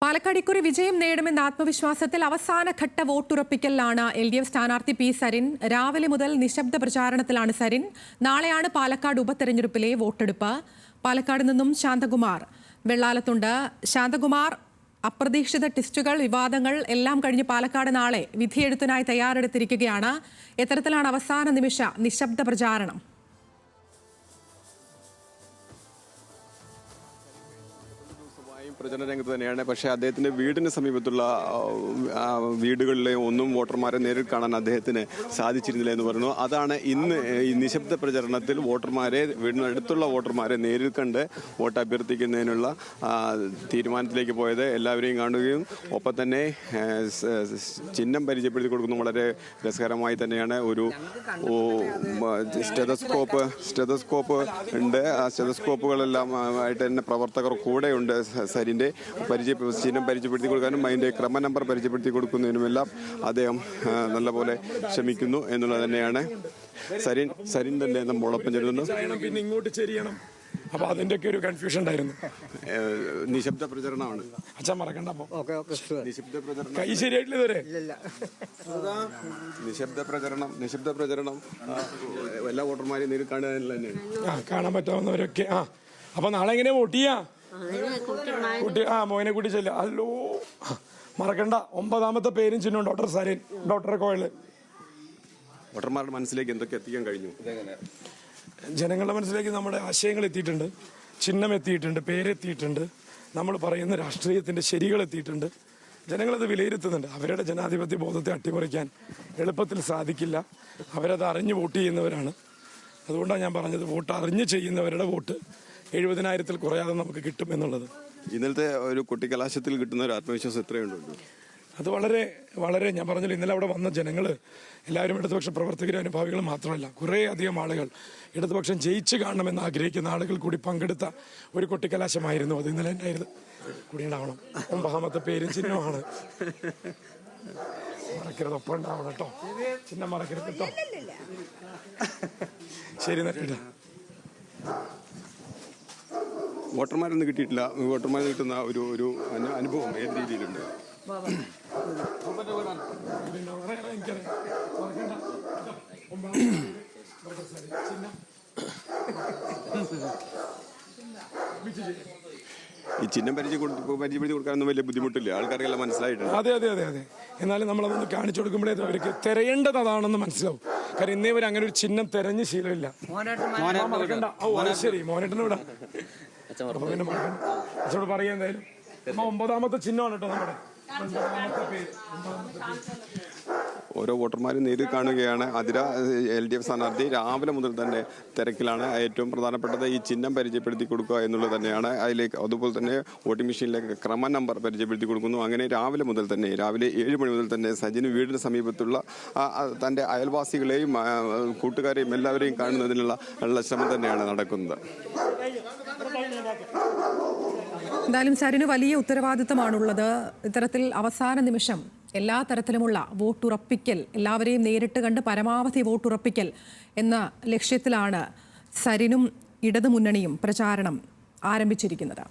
പാലക്കാട് ഇക്കുറി വിജയം നേടുമെന്ന ആത്മവിശ്വാസത്തിൽ അവസാനഘട്ട വോട്ടുറപ്പിക്കലിലാണ് LDF സ്ഥാനാർത്ഥി P. സരിൻ. രാവിലെ മുതൽ നിശബ്ദ പ്രചാരണത്തിലാണ് സരിൻ. നാളെയാണ് പാലക്കാട് ഉപതെരഞ്ഞെടുപ്പിലെ വോട്ടെടുപ്പ്. പാലക്കാട് നിന്നും ശാന്തകുമാർ വെള്ളാലത്തുണ്ട്. ശാന്തകുമാർ, അപ്രതീക്ഷിത ടെസ്റ്റുകൾ, വിവാദങ്ങൾ എല്ലാം കഴിഞ്ഞ് പാലക്കാട് നാളെ വിധിയെഴുത്തിനായി തയ്യാറെടുത്തിരിക്കുകയാണ്. എത്തരത്തിലാണ് അവസാന നിമിഷ നിശബ്ദ പ്രചാരണം? പ്രചരണ രംഗത്ത് തന്നെയാണ്. പക്ഷേ അദ്ദേഹത്തിൻ്റെ വീടിന് സമീപത്തുള്ള വീടുകളിലെ ഒന്നും വോട്ടർമാരെ നേരിട്ട് കാണാൻ അദ്ദേഹത്തിന് സാധിച്ചിരുന്നില്ല എന്ന് പറഞ്ഞു. അതാണ് ഇന്ന് ഈ നിശബ്ദ പ്രചരണത്തിൽ വോട്ടർമാരെ, വീടിനടുത്തുള്ള വോട്ടർമാരെ നേരിൽ കണ്ട് വോട്ട് അഭ്യർത്ഥിക്കുന്നതിനുള്ള തീരുമാനത്തിലേക്ക് പോയത്. എല്ലാവരെയും കാണുകയും ഒപ്പം തന്നെ ചിഹ്നം പരിചയപ്പെടുത്തി കൊടുക്കുന്നത് വളരെ രസകരമായി തന്നെയാണ്. ഒരു സ്റ്റെതസ്കോപ്പ് ഉണ്ട്. ആ സ്റ്റെതസ്കോപ്പുകളെല്ലാം ആയിട്ട് തന്നെ പ്രവർത്തകർ കൂടെയുണ്ട്. സരിൻ്റെ ചിഹ്നം പരിചയപ്പെടുത്തി കൊടുക്കാനും അതിൻ്റെ ക്രമ നമ്പർ പരിചയപ്പെടുത്തി കൊടുക്കുന്നതിനുമെല്ലാം അദ്ദേഹം നല്ലപോലെ ശ്രമിക്കുന്നു എന്നുള്ളത് തന്നെയാണ്. സരിൻ തന്നെ നമ്മളോടൊപ്പം ചേരുന്നു. പിന്നെ ഇങ്ങോട്ട് ചെരിയണം. അപ്പൊ അതിന്റെയൊക്കെ ഒരു കൺഫ്യൂഷൻ ഉണ്ടായിരുന്നു. നിശബ്ദ പ്രചരണമാണ്. അച്ഛൻ മറക്കണ്ട. നിശബ്ദ പ്രചരണം കൈ ശരിയായിട്ടില്ല ഇതുവരെ. നിശബ്ദ പ്രചരണം എല്ലാ വോട്ടർമാരെയും നേരിൽ കാണുക തന്നെയാണ്. കാണാൻ പറ്റാവുന്നവരൊക്കെ. അപ്പൊ നാളെ എങ്ങനെയാ വോട്ട് ചെയ്യാ? കുട്ടി മോനെ കൂട്ടി ചെല്ല. അല്ലോ മറക്കണ്ട, 9ാമത്തെ പേരും ചിഹ്നം ഡോക്ടർ സരിൻ, ഡോക്ടർ കോയല്. വോട്ടർമാരുടെ മനസ്സിലേക്ക് എന്തൊക്കെ എത്തിക്കാൻ കഴിഞ്ഞു? ജനങ്ങളുടെ മനസ്സിലേക്ക് നമ്മുടെ ആശയങ്ങൾ എത്തിയിട്ടുണ്ട്, ചിഹ്നം എത്തിയിട്ടുണ്ട്, പേരെത്തിയിട്ടുണ്ട്, നമ്മൾ പറയുന്ന രാഷ്ട്രീയത്തിന്റെ ശരികൾ എത്തിയിട്ടുണ്ട്. ജനങ്ങളത് വിലയിരുത്തുന്നുണ്ട്. അവരുടെ ജനാധിപത്യ ബോധത്തെ അട്ടിമറിക്കാൻ എളുപ്പത്തിൽ സാധിക്കില്ല. അവരത് അറിഞ്ഞ് വോട്ട് ചെയ്യുന്നവരാണ്. അതുകൊണ്ടാണ് ഞാൻ പറഞ്ഞത്, വോട്ട് അറിഞ്ഞ് ചെയ്യുന്നവരുടെ വോട്ട് 70,000-ൽ കുറയാതെ നമുക്ക് കിട്ടും എന്നുള്ളത്. ഇന്നലത്തെ ഒരു കുട്ടിക്കലാശത്തിൽ കിട്ടുന്ന ഒരു ആത്മവിശ്വാസം എത്രയുണ്ട്? അത് വളരെ വളരെ, ഞാൻ പറഞ്ഞില്ല, ഇന്നലെ അവിടെ വന്ന ജനങ്ങൾ എല്ലാവരും ഇടതുപക്ഷ പ്രവർത്തകരും അനുഭാവികളും മാത്രമല്ല, കുറേ അധികം ആളുകൾ ഇടതുപക്ഷം ജയിച്ചു കാണണമെന്ന് ആഗ്രഹിക്കുന്ന ആളുകൾ കൂടി പങ്കെടുത്ത ഒരു കുട്ടിക്കലാശമായിരുന്നു അത്. ഇന്നലെ ഉണ്ടായിരുന്നു. കൂടി ഉണ്ടാവണം. 9ാമത്തെ പേരും ചിഹ്നമാണ്. മറക്കരുത്, ഒപ്പം ഉണ്ടാവണം കേട്ടോ. ചിഹ്നം മറക്കരുത് കേട്ടോ. ശരി, നട്ടിട്ട് വോട്ടർമാരൊന്നും കിട്ടിയിട്ടില്ല. വോട്ടർമാരിൽ കിട്ടുന്ന ഒരു അനുഭവം ഏത് രീതിയിലുണ്ട്? ഈ ചിഹ്നം പരിചയപ്പെടുത്തി കൊടുക്കാനൊന്നും വലിയ ബുദ്ധിമുട്ടില്ല. ആൾക്കാർക്കെല്ലാം മനസ്സിലായിട്ടുണ്ട്. അതെ അതെ അതെ അതെ. എന്നാലും നമ്മളതൊന്ന് കാണിച്ചു കൊടുക്കുമ്പോഴേ അവർക്ക് തിരയേണ്ടത് അതാണെന്ന് മനസ്സിലാവും. കാരണം ഇന്നേ വരെ അങ്ങനെ ഒരു ചിഹ്നം തിരഞ്ഞ് ശീലമില്ല. ശരി, മോനേട്ടന് വിടാം. പിന്നെ അച്ഛനോട് പറയാൻ എന്തായാലും 9ാമത്തെ ചിഹ്നമാണ് കേട്ടോ നമ്മുടെ. ഓരോ വോട്ടർമാരും നേരിൽ കാണുകയാണ്. അതിര LDF സ്ഥാനാർത്ഥി രാവിലെ മുതൽ തന്നെ തിരക്കിലാണ്. ഏറ്റവും പ്രധാനപ്പെട്ടത് ഈ ചിഹ്നം പരിചയപ്പെടുത്തി കൊടുക്കുക എന്നുള്ളത് തന്നെയാണ്. അതുപോലെ തന്നെ വോട്ടിംഗ് മെഷീനിലേക്ക് ക്രമ നമ്പർ പരിചയപ്പെടുത്തി കൊടുക്കുന്നു. അങ്ങനെ രാവിലെ 7 മണി മുതൽ തന്നെ സജിന് വീടിന് സമീപത്തുള്ള തൻ്റെ അയൽവാസികളെയും കൂട്ടുകാരെയും എല്ലാവരെയും കാണുന്നതിനുള്ള ശ്രമം തന്നെയാണ് നടക്കുന്നത്. എന്തായാലും സരിന് വലിയ ഉത്തരവാദിത്തമാണുള്ളത്. ഇത്തരത്തിൽ അവസാന നിമിഷം എല്ലാ തരത്തിലുമുള്ള വോട്ടുറപ്പിക്കൽ, എല്ലാവരെയും നേരിട്ട് കണ്ട് പരമാവധി വോട്ടുറപ്പിക്കൽ എന്ന ലക്ഷ്യത്തിലാണ് സരിനും ഇടതുമുന്നണിയും പ്രചാരണം ആരംഭിച്ചിരിക്കുന്നത്.